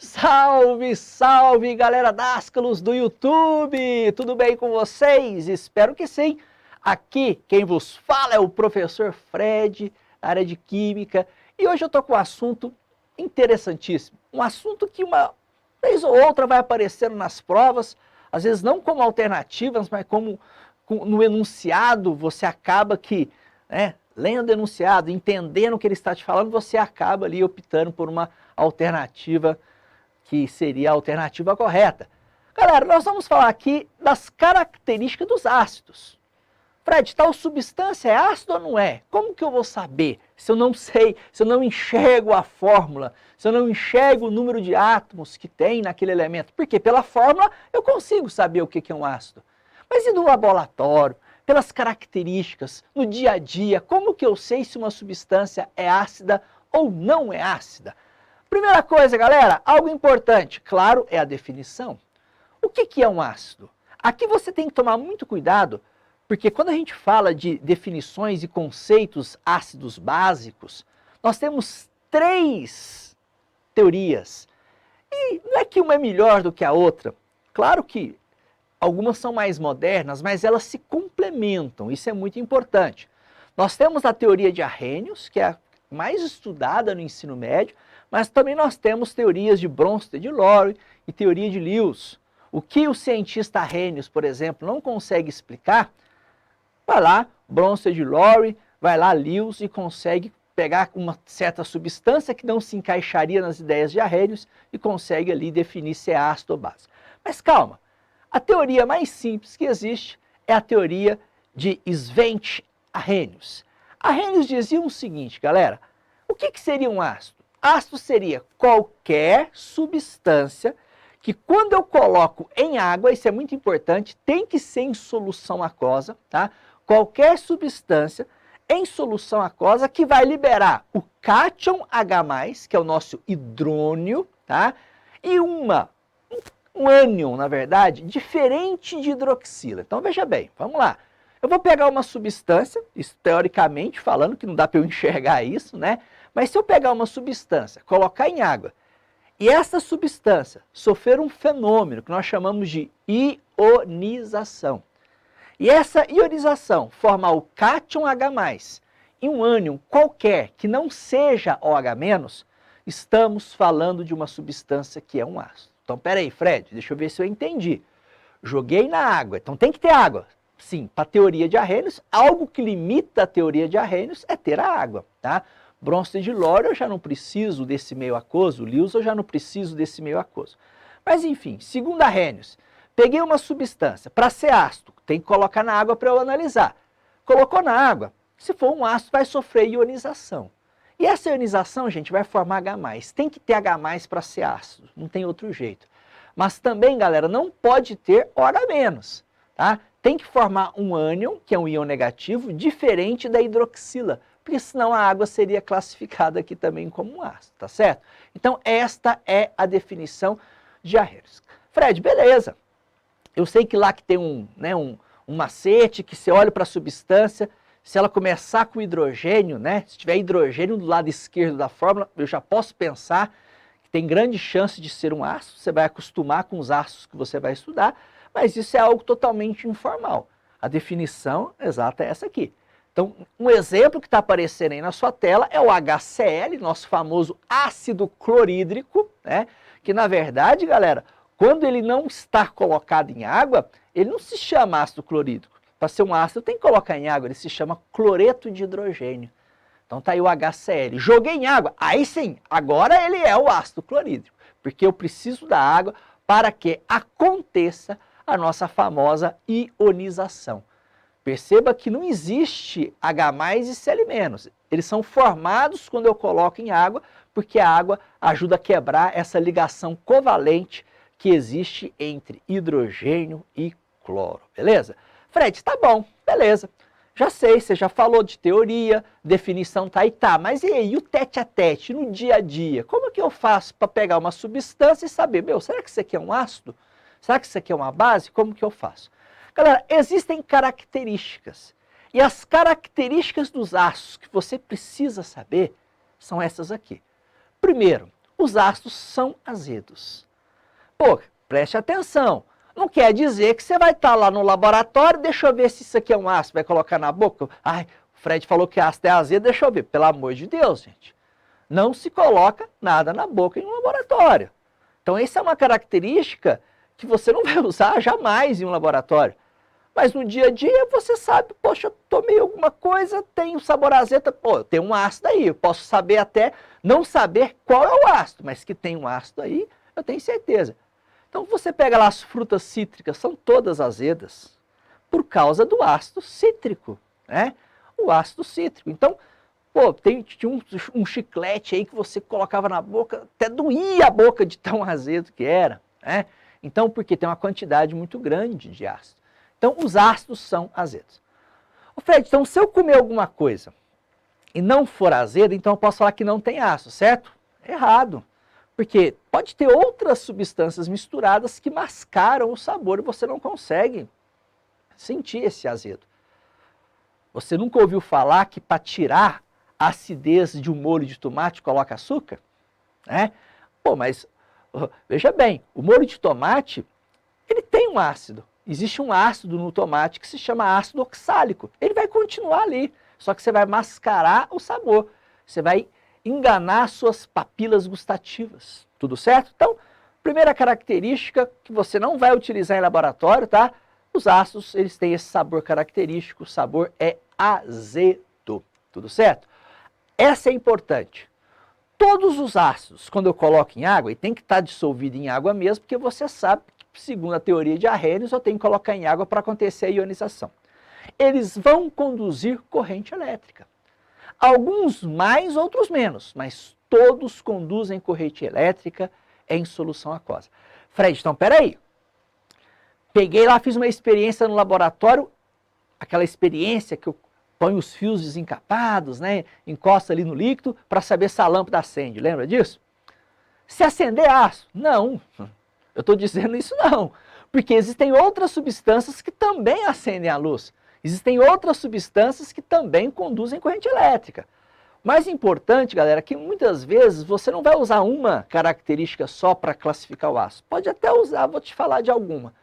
Salve, salve, galera Dascalos do YouTube! Tudo bem com vocês? Espero que sim! Aqui quem vos fala é o professor Fred, da área de Química, e hoje eu tô com um assunto interessantíssimo, um assunto que uma vez ou outra vai aparecendo nas provas, às vezes não como alternativas, mas como no enunciado você acaba que, lendo o enunciado, entendendo o que ele está te falando, você acaba ali optando por uma alternativa que seria a alternativa correta. Galera, nós vamos falar aqui das características dos ácidos. Fred, tal substância é ácido ou não é? Como que eu vou saber se eu não sei, se eu não enxergo a fórmula, se eu não enxergo o número de átomos que tem naquele elemento? Porque pela fórmula eu consigo saber o que é um ácido. Mas e no laboratório, pelas características, no dia a dia, como que eu sei se uma substância é ácida ou não é ácida? Primeira coisa, galera, algo importante, claro, é a definição. O que é um ácido? Aqui você tem que tomar muito cuidado, porque quando a gente fala de definições e conceitos ácidos básicos, nós temos 3 teorias. E não é que uma é melhor do que a outra. Claro que algumas são mais modernas, mas elas se complementam, isso é muito importante. Nós temos a teoria de Arrhenius, que é a mais estudada no ensino médio, mas também nós temos teorias de Bronsted e Lowry e teoria de Lewis. O que o cientista Arrhenius, por exemplo, não consegue explicar, vai lá, Bronsted e Lowry, vai lá, Lewis, e consegue pegar uma certa substância que não se encaixaria nas ideias de Arrhenius e consegue ali definir se é ácido ou base. Mas calma, a teoria mais simples que existe é a teoria de Svensson-Arrhenius. Arrhenius dizia o seguinte, galera, o que seria um ácido? Ácido seria qualquer substância que quando eu coloco em água, isso é muito importante, tem que ser em solução aquosa, tá? Qualquer substância em solução aquosa que vai liberar o cátion H+, que é o nosso hidrônio, tá? E um ânion, na verdade, diferente de hidroxila. Então veja bem, vamos lá. Eu vou pegar uma substância, isso teoricamente falando, que não dá para eu enxergar isso, né? Mas se eu pegar uma substância, colocar em água, e essa substância sofrer um fenômeno que nós chamamos de ionização, e essa ionização formar o cátion H+, e um ânion qualquer que não seja OH-, estamos falando de uma substância que é um ácido. Então, peraí, Fred, deixa eu ver se eu entendi. Joguei na água, então tem que ter água. Sim, para a teoria de Arrhenius, algo que limita a teoria de Arrhenius é ter a água, tá? Bronsted e Lowry eu já não preciso desse meio aquoso, Lewis eu já não preciso desse meio aquoso. Mas enfim, segundo Arrhenius, peguei uma substância, para ser ácido, tem que colocar na água para eu analisar. Colocou na água, se for um ácido vai sofrer ionização. E essa ionização, gente, vai formar H+. Tem que ter H+ para ser ácido, não tem outro jeito. Mas também, galera, não pode ter OH-, tá? Tem que formar um ânion, que é um íon negativo, diferente da hidroxila, porque senão a água seria classificada aqui também como um ácido, tá certo? Então, esta é a definição de Arrhenius. Fred, beleza. Eu sei que lá que tem um macete, que você olha para a substância, se ela começar com hidrogênio, né? Se tiver hidrogênio do lado esquerdo da fórmula, eu já posso pensar que tem grande chance de ser um ácido, você vai acostumar com os ácidos que você vai estudar, mas isso é algo totalmente informal. A definição exata é essa aqui. Então, um exemplo que está aparecendo aí na sua tela é o HCl, nosso famoso ácido clorídrico, né? Que na verdade, galera, quando ele não está colocado em água, ele não se chama ácido clorídrico. Para ser um ácido tem que colocar em água, ele se chama cloreto de hidrogênio. Então tá aí o HCl. Joguei em água, aí sim, agora ele é o ácido clorídrico, porque eu preciso da água para que aconteça a nossa famosa ionização. Perceba que não existe H+ e Cl-. Eles são formados quando eu coloco em água, porque a água ajuda a quebrar essa ligação covalente que existe entre hidrogênio e cloro, beleza? Fred, tá bom, beleza. Já sei, você já falou de teoria, definição tá aí, tá, mas e aí, o tete a tete, no dia a dia? Como é que eu faço para pegar uma substância e saber, será que isso aqui é um ácido? Será que isso aqui é uma base? Como que eu faço? Galera, existem características. E as características dos ácidos que você precisa saber são essas aqui. Primeiro, o os ácidos são azedos. Pô, preste atenção. Não quer dizer que você vai estar lá no laboratório, deixa eu ver se isso aqui é um ácido, vai colocar na boca. Ai, o Fred falou que ácido é azedo, deixa eu ver. Pelo amor de Deus, gente. Não se coloca nada na boca em um laboratório. Então, essa é uma característica que você não vai usar jamais em um laboratório. Mas no dia a dia você sabe, poxa, eu tomei alguma coisa, tem um sabor azedo, pô, tem um ácido aí. Eu posso saber até, não saber qual é o ácido, mas que tem um ácido aí, eu tenho certeza. Então você pega lá as frutas cítricas, são todas azedas, por causa do ácido cítrico, né? O ácido cítrico. Então, pô, tinha um chiclete aí que você colocava na boca, até doía a boca de tão azedo que era, né? Então, porque tem uma quantidade muito grande de ácido. Então, os ácidos são azedos. Ô Fred, então se eu comer alguma coisa e não for azedo, então eu posso falar que não tem ácido, certo? Errado. Porque pode ter outras substâncias misturadas que mascaram o sabor e você não consegue sentir esse azedo. Você nunca ouviu falar que para tirar a acidez de um molho de tomate coloca açúcar? Né? Pô, mas veja bem, o molho de tomate, ele tem um ácido. Existe um ácido no tomate que se chama ácido oxálico. Ele vai continuar ali, só que você vai mascarar o sabor. Você vai enganar suas papilas gustativas. Tudo certo? Então, primeira característica que você não vai utilizar em laboratório, tá? Os ácidos, eles têm esse sabor característico, o sabor é azedo. Tudo certo? Essa é importante. Todos os ácidos, quando eu coloco em água, e tem que estar dissolvido em água mesmo, porque você sabe que, segundo a teoria de Arrhenius, eu tenho que colocar em água para acontecer a ionização. Eles vão conduzir corrente elétrica. Alguns mais, outros menos, mas todos conduzem corrente elétrica em solução aquosa. Fred, então peraí. Peguei lá, fiz uma experiência no laboratório, aquela experiência que eu ponho os fios desencapados, né, encosta ali no líquido para saber se a lâmpada acende, lembra disso? Se acender ácido? Não, eu estou dizendo isso não, porque existem outras substâncias que também acendem a luz. Existem outras substâncias que também conduzem corrente elétrica. Mais importante, galera, que muitas vezes você não vai usar uma característica só para classificar o ácido. Pode até usar, vou te falar de alguma.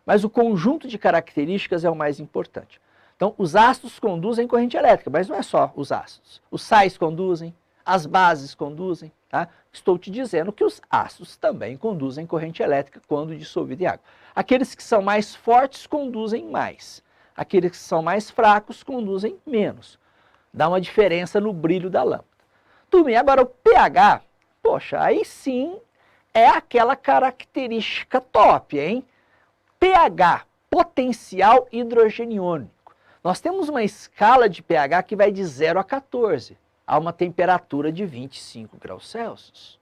Mas o conjunto de características é o mais importante. Então, os ácidos conduzem corrente elétrica, mas não é só os ácidos. Os sais conduzem, as bases conduzem, tá? Estou te dizendo que os ácidos também conduzem corrente elétrica quando dissolvido em água. Aqueles que são mais fortes conduzem mais. Aqueles que são mais fracos conduzem menos. Dá uma diferença no brilho da lâmpada. Tudo bem, agora o pH, poxa, aí sim é aquela característica top, hein? pH, potencial hidrogeniônico. Nós temos uma escala de pH que vai de 0 a 14, a uma temperatura de 25 graus Celsius.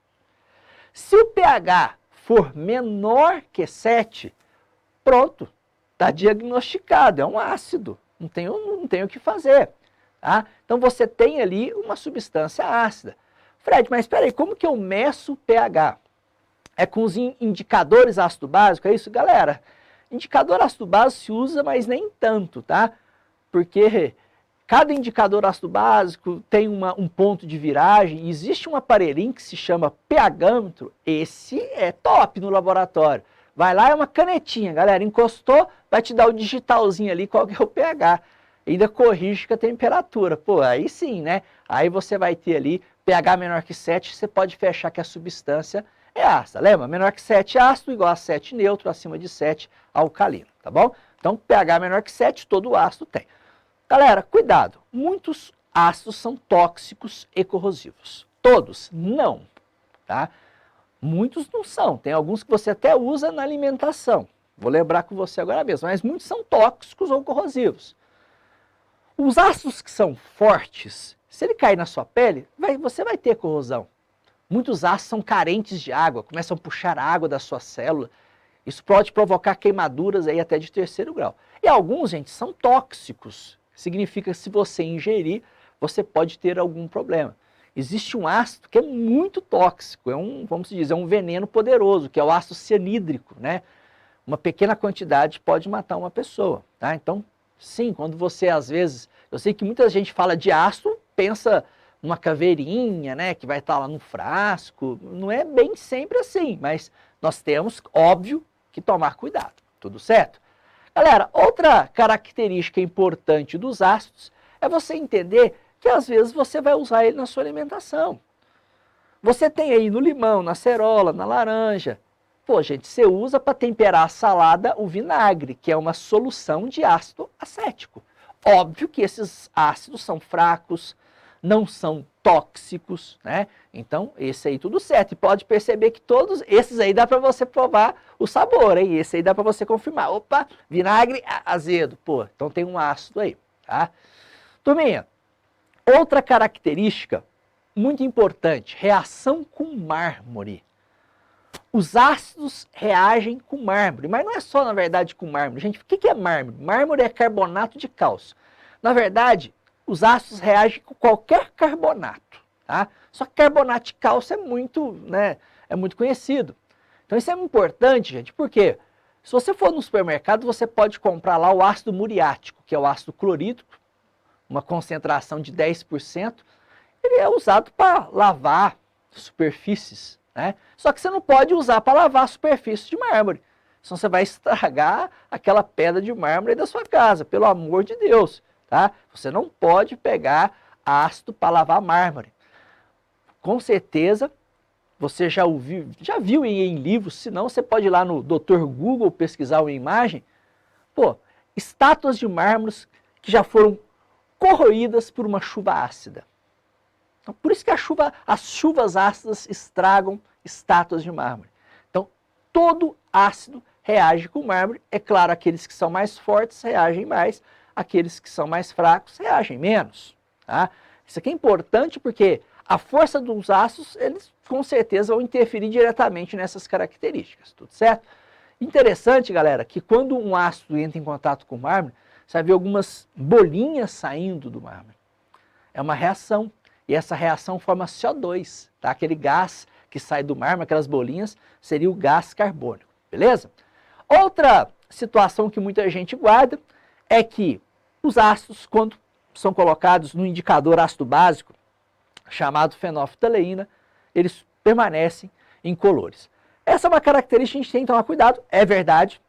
Se o pH for menor que 7, pronto, está diagnosticado, é um ácido, não tem o que fazer. Tá? Então você tem ali uma substância ácida. Fred, mas espera aí, como que eu meço o pH? É com os indicadores ácido básico, é isso? Galera, indicador ácido básico se usa, mas nem tanto, tá? Porque cada indicador ácido básico tem um ponto de viragem. Existe um aparelhinho que se chama pHmetro. Esse é top no laboratório. Vai lá, é uma canetinha, galera. Encostou, vai te dar o digitalzinho ali, qual que é o pH. Ainda corrige com a temperatura. Pô, aí sim, né? Aí você vai ter ali pH menor que 7, você pode fechar que a substância é ácida. Lembra? Menor que 7 ácido, igual a 7 neutro, acima de 7 alcalino, tá bom? Então, pH menor que 7, todo ácido tem. Galera, cuidado, muitos ácidos são tóxicos e corrosivos. Todos? Não, tá? Muitos não são, tem alguns que você até usa na alimentação. Vou lembrar com você agora mesmo, mas muitos são tóxicos ou corrosivos. Os ácidos que são fortes, se ele cair na sua pele, você vai ter corrosão. Muitos ácidos são carentes de água, começam a puxar a água da sua célula. Isso pode provocar queimaduras aí até de 3º grau. E alguns, gente, são tóxicos. Significa que se você ingerir, você pode ter algum problema. Existe um ácido que é muito tóxico, vamos dizer, é um veneno poderoso, que é o ácido cianídrico, né? Uma pequena quantidade pode matar uma pessoa, tá? Então, sim, quando você às vezes, eu sei que muita gente fala de ácido, pensa numa caveirinha, né, que vai estar lá no frasco. Não é bem sempre assim, mas nós temos, óbvio, que tomar cuidado. Tudo certo? Galera, outra característica importante dos ácidos é você entender que às vezes você vai usar ele na sua alimentação. Você tem aí no limão, na acerola, na laranja. Pô, gente, você usa para temperar a salada o vinagre, que é uma solução de ácido acético. Óbvio que esses ácidos são fracos, não são tóxicos, né? Então, esse aí tudo certo. E pode perceber que todos esses aí dá para você provar o sabor, hein? Esse aí dá para você confirmar. Opa, vinagre azedo. Pô, então tem um ácido aí, tá? Turminha, outra característica muito importante, reação com mármore. Os ácidos reagem com mármore, mas não é só, na verdade, com mármore. Gente, o que é mármore? Mármore é carbonato de cálcio. Na verdade, os ácidos reagem com qualquer carbonato, tá? Só que carbonato de cálcio é muito conhecido. Então isso é importante, gente, porque se você for no supermercado, você pode comprar lá o ácido muriático, que é o ácido clorídrico, uma concentração de 10%. Ele é usado para lavar superfícies, né? Só que você não pode usar para lavar a superfície de mármore. Senão você vai estragar aquela pedra de mármore da sua casa, pelo amor de Deus, tá? Você não pode pegar ácido para lavar mármore. Com certeza, você já viu em livros, se não, você pode ir lá no Dr. Google pesquisar uma imagem. Pô, estátuas de mármore que já foram corroídas por uma chuva ácida. Então, por isso que as chuvas ácidas estragam estátuas de mármore. Então, todo ácido reage com mármore. É claro, aqueles que são mais fortes reagem mais, aqueles que são mais fracos reagem menos. Tá? Isso aqui é importante porque a força dos ácidos, eles com certeza vão interferir diretamente nessas características, tudo certo? Interessante, galera, que quando um ácido entra em contato com o mármore, você vai ver algumas bolinhas saindo do mármore. É uma reação. E essa reação forma CO2, tá? Aquele gás que sai do mármore, aquelas bolinhas, seria o gás carbônico, beleza? Outra situação que muita gente guarda é que os ácidos, quando são colocados no indicador ácido básico, chamado fenolftaleína, eles permanecem incolores. Essa é uma característica que a gente tem que tomar cuidado, é verdade,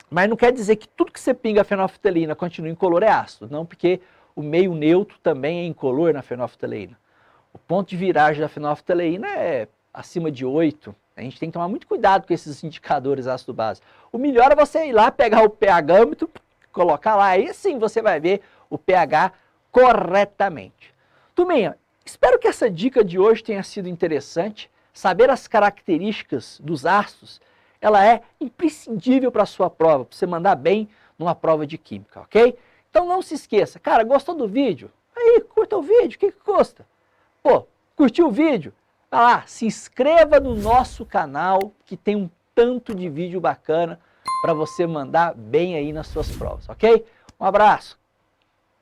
mas não quer dizer que tudo que você pinga fenolftaleína continua incolor é ácido, não, porque o meio neutro também é incolor na fenolftaleína. O ponto de viragem da fenolftaleína é acima de 8. A gente tem que tomar muito cuidado com esses indicadores ácido-base. O melhor é você ir lá, pegar o pH-ômetro, colocar lá, aí sim você vai ver o pH corretamente. Turminha, espero que essa dica de hoje tenha sido interessante. Saber as características dos ácidos, ela é imprescindível para a sua prova, para você mandar bem numa prova de química, ok? Então não se esqueça, cara, gostou do vídeo? Aí, curta o vídeo, o que custa? Pô, curtiu o vídeo? Vai lá, se inscreva no nosso canal, que tem um tanto de vídeo bacana para você mandar bem aí nas suas provas, ok? Um abraço!